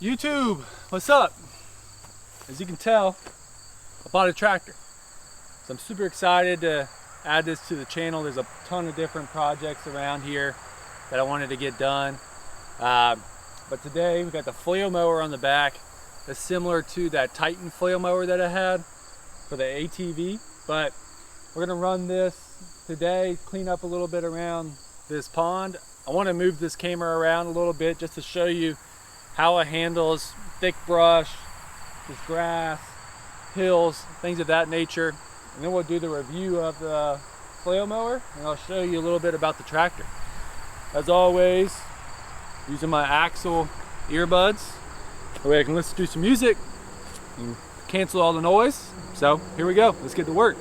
YouTube, what's up? As you can tell, I bought a tractor. So I'm super excited to add this to the channel. There's a ton of different projects around here that I wanted to get done. But today we've got the flail mower on the back. That's similar to that Titan flail mower that I had for the ATV. But we're gonna run this today, clean up a little bit around this pond. I wanna move this camera around a little bit just to show you how it handles thick brush, just grass, hills, things of that nature. And then we'll do the review of the flail mower and I'll show you a little bit about the tractor. As always, using my Axle earbuds. That way I can listen to some music and cancel all the noise. So here we go, let's get to work.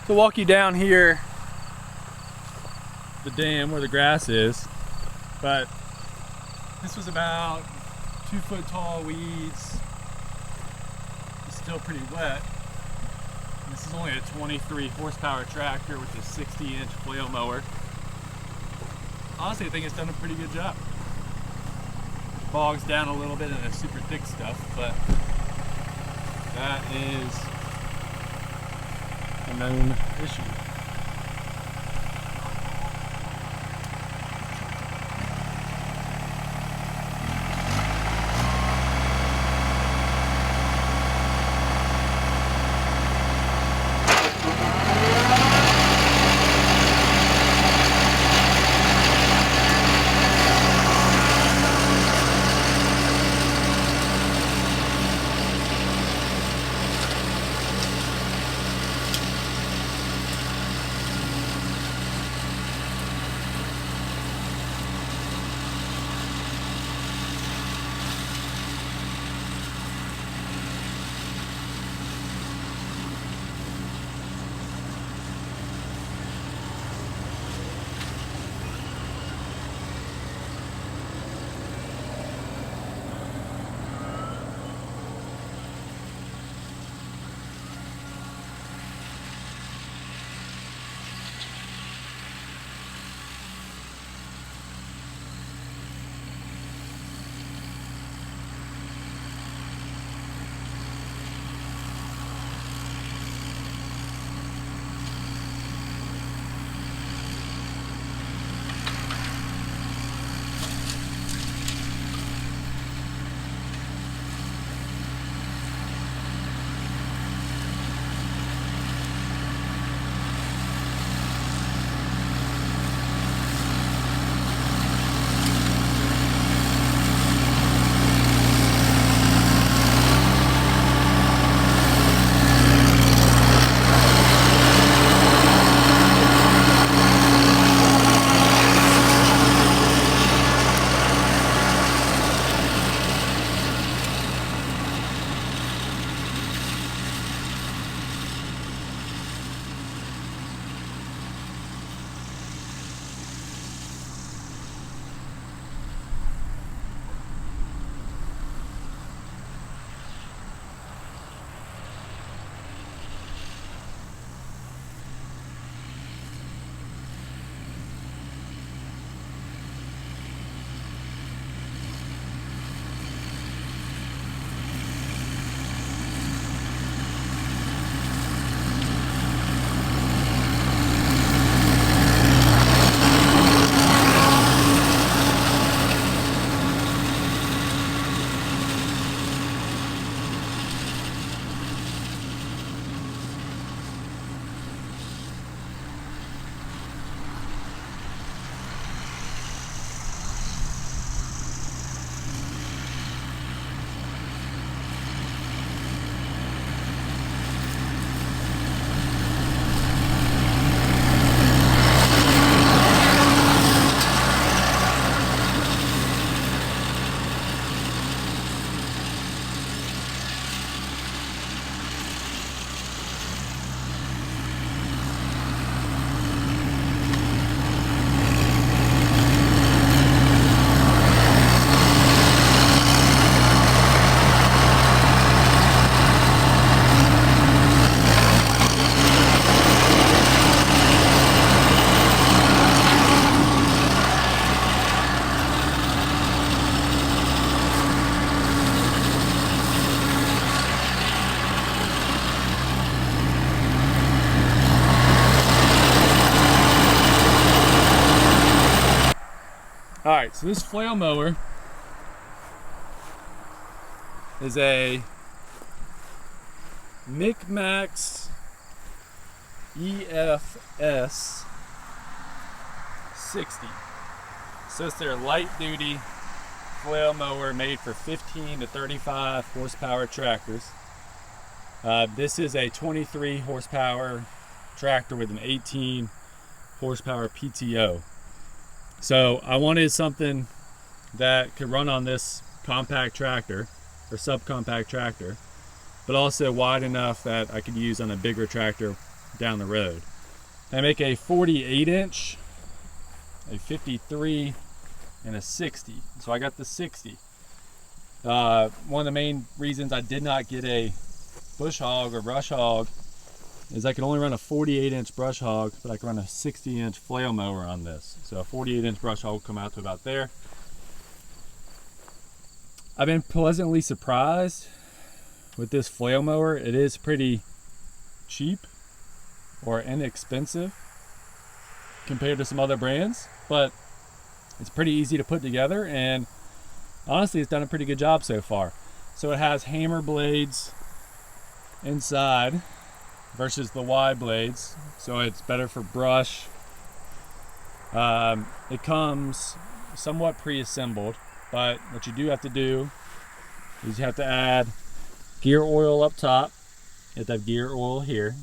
To walk you down here, the dam where the grass is, but this was about 2 foot tall weeds. It's still pretty wet. This is only a 23 horsepower tractor with a 60-inch flail mower. Honestly, I think it's done a pretty good job. Bogs down a little bit in the super thick stuff, but that is a known issue. Alright, so this flail mower is a MechMaxx EFS60. So it's their light duty flail mower made for 15 to 35 horsepower tractors. This is a 23 horsepower tractor with an 18 horsepower PTO. So I wanted something that could run on this compact tractor or subcompact tractor, but also wide enough that I could use on a bigger tractor down the road. I make a 48 inch, a 53, and a 60. So I got the 60. One of the main reasons I did not get a bush hog or brush hog is I can only run a 48 inch brush hog, but I can run a 60 inch flail mower on this. So a 48 inch brush hog will come out to about there. I've been pleasantly surprised with this flail mower. It is pretty cheap. or inexpensive compared to some other brands, but it's pretty easy to put together, and honestly it's done a pretty good job so far. So it has hammer blades inside versus the Y blades, so it's better for brush. It comes somewhat pre-assembled, but what you do have to do is you have to add gear oil up top. You have to have gear oil here.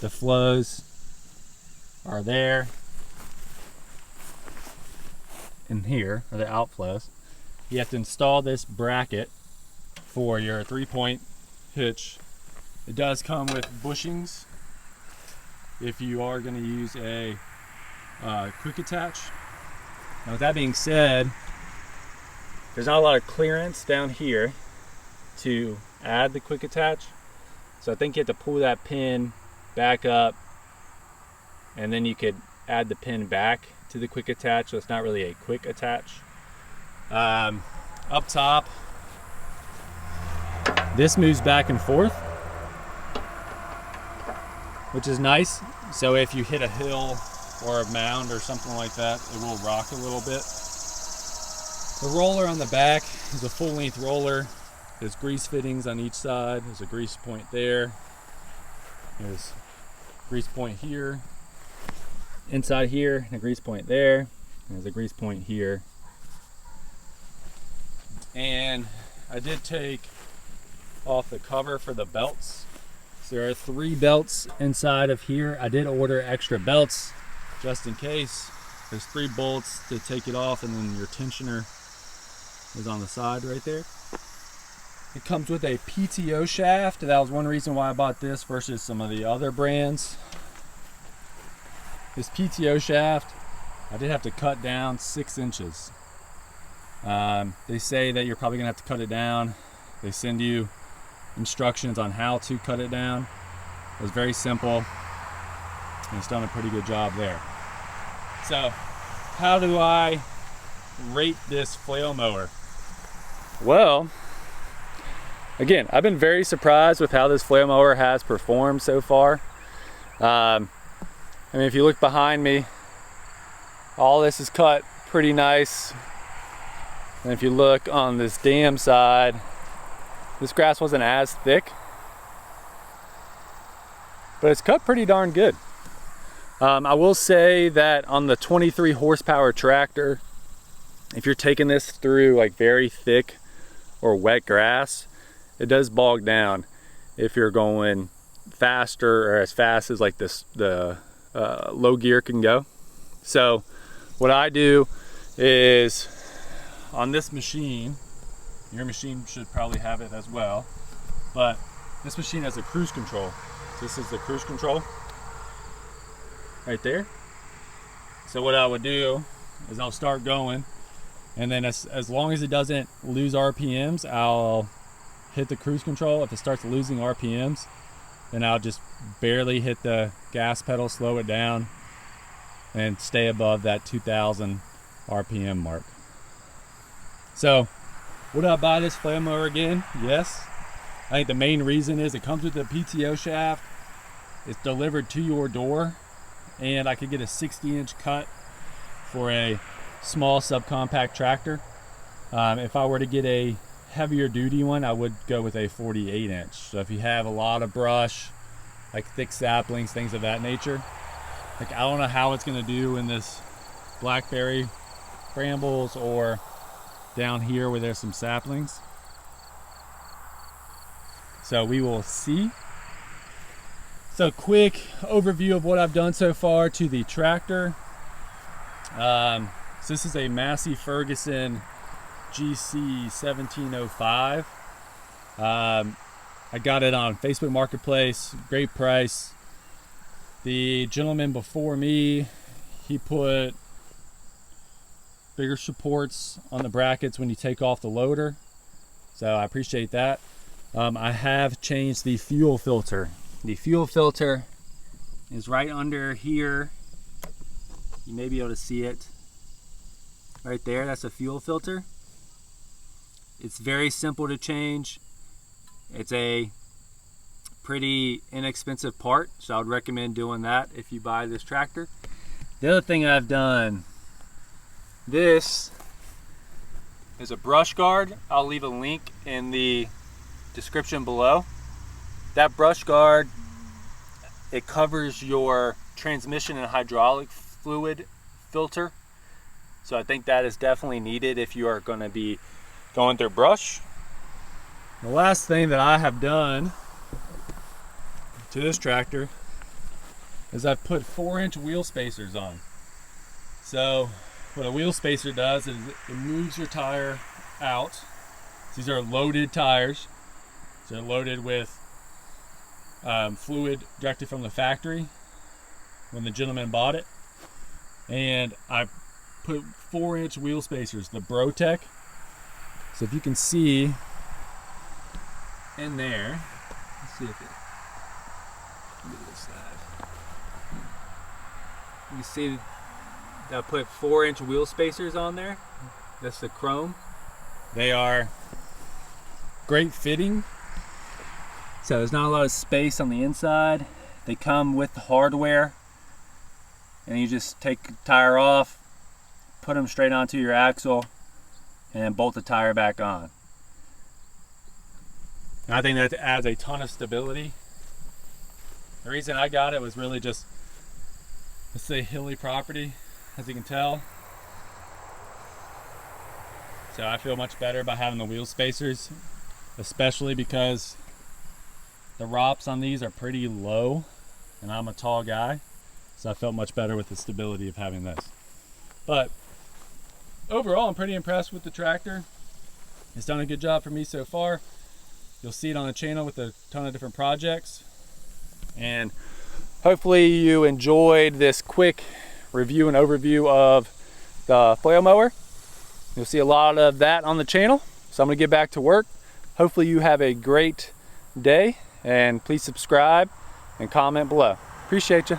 The flows are there, and here are the outflows. You have to install this bracket for your 3-point hitch. It does come with bushings if you are going to use a quick attach. Now with that being said, there's not a lot of clearance down here to add the quick attach, so I think you have to pull that pin back up, and then you could add the pin back to the quick attach, so it's not really a quick attach. Up top, this moves back and forth, which is nice. So if you hit a hill or a mound or something like that, it will rock a little bit. The roller on the back is a full-length roller. There's grease fittings on each side. There's a grease point there. There's a grease point here. Inside here, and a grease point there. And there's a grease point here. And I did take off the cover for the belts. So there are 3 belts inside of here. I did order extra belts just in case. There's 3 bolts to take it off, and then your tensioner is on the side right there. It comes with a PTO shaft. That was one reason why I bought this versus some of the other brands. This PTO shaft, I did have to cut down 6 inches. They say that you're probably gonna have to cut it down. They send you instructions on how to cut it down. It was very simple, and it's done a pretty good job there. So, how do I rate this flail mower? Well, again, I've been very surprised with how this flail mower has performed so far. I mean, if you look behind me, all this is cut pretty nice. And if you look on this dam side, this grass wasn't as thick, but it's cut pretty darn good. I will say that on the 23 horsepower tractor, if you're taking this through like very thick or wet grass, it does bog down if you're going faster or as fast as like the low gear can go. So what I do is, on this machine, your machine should probably have it as well, but this machine has a cruise control. This is the cruise control right there. So what I would do is I'll start going, and then as long as it doesn't lose RPMs, I'll hit the cruise control. If it starts losing RPMs, then I'll just barely hit the gas pedal, slow it down, and stay above that 2000 RPM mark. So, would I buy this flail mower again? Yes. I think the main reason is it comes with a PTO shaft, it's delivered to your door, and I could get a 60-inch cut for a small subcompact tractor. If I were to get a heavier duty one, I would go with a 48-inch. So if you have a lot of brush, like thick saplings, things of that nature, like I don't know how it's gonna do in this blackberry brambles or down here where there's some saplings. So we will see. So quick overview of what I've done so far to the tractor. So this is a Massey Ferguson GC 1705. I got it on Facebook Marketplace, great price. The gentleman before me, he put bigger supports on the brackets when you take off the loader, so I appreciate that. I have changed the fuel filter. The fuel filter is right under here. You may be able to see it right there. That's a fuel filter. It's very simple to change. It's a pretty inexpensive part, so I would recommend doing that if you buy this tractor. The other thing I've done, this is a brush guard. I'll leave a link in the description below. That brush guard, it covers your transmission and hydraulic fluid filter. So I think that is definitely needed if you are going to be going through brush. The last thing that I have done to this tractor is I've put 4-inch wheel spacers on. So what a wheel spacer does is it moves your tire out. These are loaded tires. So they're loaded with fluid directly from the factory when the gentleman bought it. And I put 4-inch wheel spacers, the Brotec. So if you can see in there, let's see if it, look at this side. You can see that I put 4-inch wheel spacers on there. That's the chrome. They are great fitting. So there's not a lot of space on the inside. They come with the hardware, and you just take the tire off, put them straight onto your axle, and then bolt the tire back on. And I think that adds a ton of stability. The reason I got it was really just, let's say, hilly property, as you can tell. So I feel much better by having the wheel spacers, especially because the ROPS on these are pretty low, and I'm a tall guy, so I felt much better with the stability of having this. But overall, I'm pretty impressed with the tractor. It's done a good job for me so far. You'll see it on the channel with a ton of different projects. And hopefully you enjoyed this quick review and overview of the flail mower. You'll see a lot of that on the channel. So I'm gonna get back to work. Hopefully you have a great day, and please subscribe and comment below. Appreciate you.